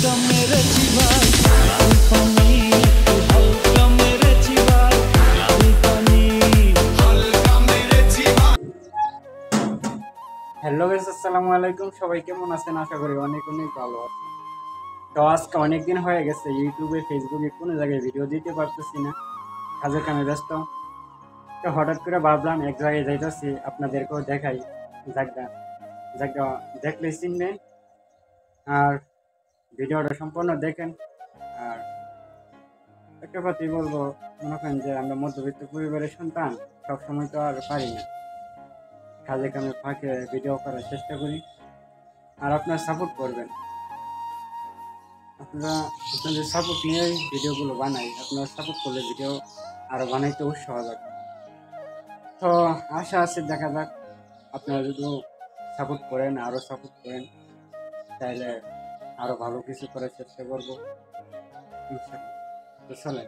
Hello guys, আসসালামু আলাইকুম। সবাই কেমন আছেন? আশা করি অনেক অনেক ভালো আছেন। তো আজকে অনেকদিন হয়ে গেছে ইউটিউবে ফেসবুকে কোনো জায়গায় ভিডিও দিতে পারতেছি না, কাজের কামে ব্যস্ত। তো হঠাৎ করে ভাবলাম এক জায়গায় যাইতেছি, আপনাদেরকেও দেখাই। জায়গা জায়গা দেখলে চিনবেন, আর ভিডিওটা সম্পূর্ণ দেখেন। আর একটা কথাই বলবো, মনে করেন যে আমরা মধ্যবিত্ত পরিবারের সন্তান, সবসময় তো আর পারি না, কাজে কামে ফাঁকে ভিডিও করার চেষ্টা করি। আর আপনারা সাপোর্ট করবেন, আপনাদের সাপোর্ট নিয়েই ভিডিওগুলো বানাই। আপনারা সাপোর্ট করলে ভিডিও আরও বানাইতে উৎসাহ লাগে। তো আশা আছে, দেখা যাক। আপনারা যদি সাপোর্ট করেন, আরও সাপোর্ট করেন, তাহলে আরও ভালো কিছু করার চেষ্টা করবো ইনশাআল্লাহ। তো চলেন।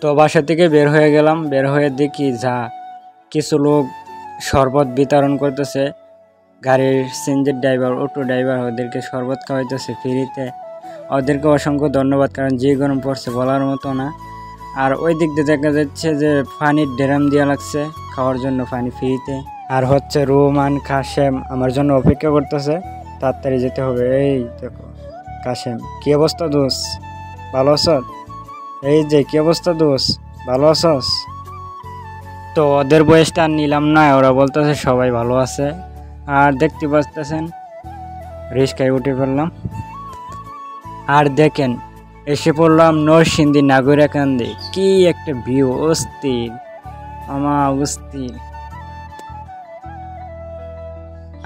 তো বাসা থেকে বের হয়ে গেলাম, বের হয়ে দেখি যা কিছু লোক শরবত বিতরণ করতেছে। গাড়ির সিএনজির ড্রাইভার, অটো ড্রাইভার ওদেরকে শরবত খাওয়াইতেছে ফ্রিতে। ওদেরকে অসংখ্য ধন্যবাদ, কারণ যে গরম পড়ছে বলার মতো না। আর ওই দিক দিয়ে দেখা যাচ্ছে যে পানির ড্রাম দেওয়া লাগছে খাওয়ার জন্য, পানি ফ্রিতে। আর হচ্ছে রোমান কাশেম আমার জন্য অপেক্ষা করতেছে, তাড়াতাড়ি যেতে হবে। এই দেখো কাশেম, কি অবস্থা দোষ? ভালো আছ? এই যে কি অবস্থা দোষ, ভালো আছস? তো ওদের বয়সটা আর নিলাম না, ওরা বলতেছে সবাই ভালো আছে। আর দেখতে পাচ্ছেন রিস্কায় উঠে ফেললাম। আর দেখেন এসে পড়লাম নরসিংদী নাগরিকান্দি। কি একটা ভিউ, অস্থির অস্থির।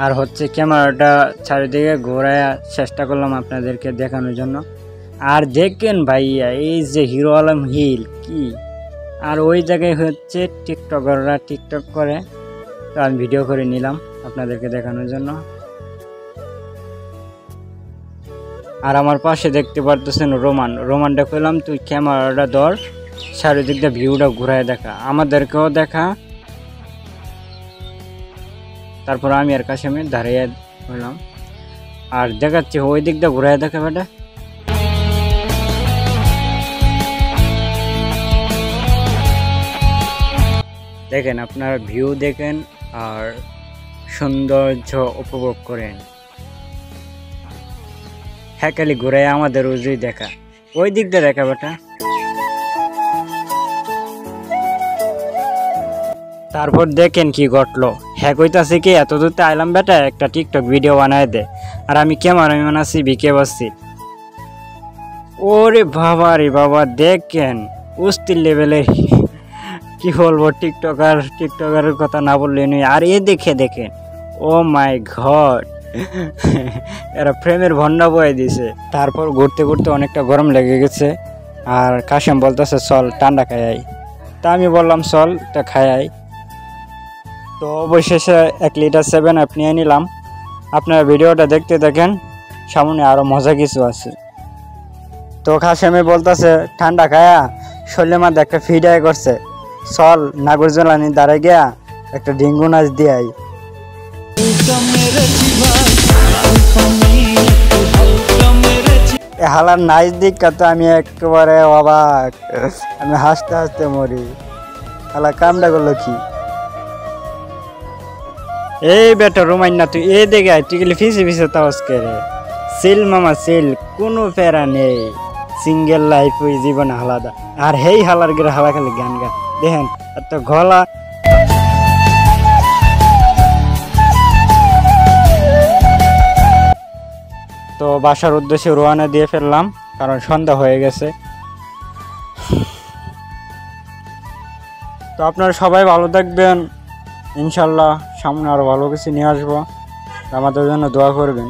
আর হচ্ছে ক্যামেরাটা চারিদিকে ঘোরায় চেষ্টা করলাম আপনাদেরকে দেখানোর জন্য। আর দেখেন ভাইয়া, এই যে হিরো আলম হিল কি, আর ওই জায়গায় হচ্ছে টিকটকাররা টিকটক করে। তো আমি ভিডিও করে নিলাম আপনাদেরকে দেখানোর জন্য। আর আমার পাশে দেখতে পারতেছেন রোমানটা কইলাম তুই ক্যামেরাটা ধর, চারিদিকটা ভিউটা ঘুরায় দেখা, আমাদেরকেও দেখা। তারপর আমি আর কাছে আমি দাঁড়িয়ে হইলাম আর দেখাচ্ছি ওই দিকটা ঘুরায় দেখা বেটা। দেখেন আপনারা ভিউ দেখেন আর সৌন্দর্য উপভোগ করেন। হ্যাঁ, খালি ঘুরে আমাদের উজুই দেখা, ওই দিকটা দেখা বেটা। তারপর দেখেন কি ঘটলো। হ্যাঁ কইতাছে কি, এত দূরতে আইলাম বেটা, একটা টিকটক ভিডিও বানায় দে। আর আমি ক্যামেরাম্যান আছি, বিকে বসছি। ওরে বাবা রে বাবা, দেখেন অস্থির লেভেলের। কি বলবো, টিকটকারের কথা না বললে নয়। আর এ দেখেন, ও মাই গড, এরা প্রেমের ভন্ডা বয়ে দিছে। তারপর ঘুরতে ঘুরতে অনেকটা গরম লেগে গেছে। আর কাশেম বলতেছে চল ঠান্ডা খাই। তা আমি বললাম চল তা খাই। তো অবশেষে 1 লিটার 7 আপ নিয়ে নিলাম। আপনারা ভিডিওটা দেখতে দেখেন, সামনে আরো মজা কিছু আছে। তো কাশেমে বলতেছে ঠান্ডা খায়া শরীরের মধ্যে একটা ফিডাই করছে, চল নাগরজলানি দাঁড়ায় গিয়া একটা ডিঙ্গু নাচ দিয়াই। হালার নাচ দিকা তো আমি একেবারে অবাক, আমি হাসতে হাসতে মরি। হালা কামটা করলো কি? এই বেটা রোমাইন না, তুই এই দেখে টিকলি ফিসে ফিসে তাওস করে সিল মামা সিল, কোনো ফেরা নেই। সিঙ্গেল লাইফ ওই জীবন আলাদা। আর হেই হালার গেলে হালা খালি গান গান দেখেন এত গলা। তো বাসার উদ্দেশ্যে রওনা দিয়ে ফেললাম, কারণ সন্ধ্যা হয়ে গেছে। তো আপনারা সবাই ভালো থাকবেন, ইনশাল্লাহ সামনে আরো ভালো কিছু নিয়ে আসবো। আমাদের জন্য দোয়া করবেন।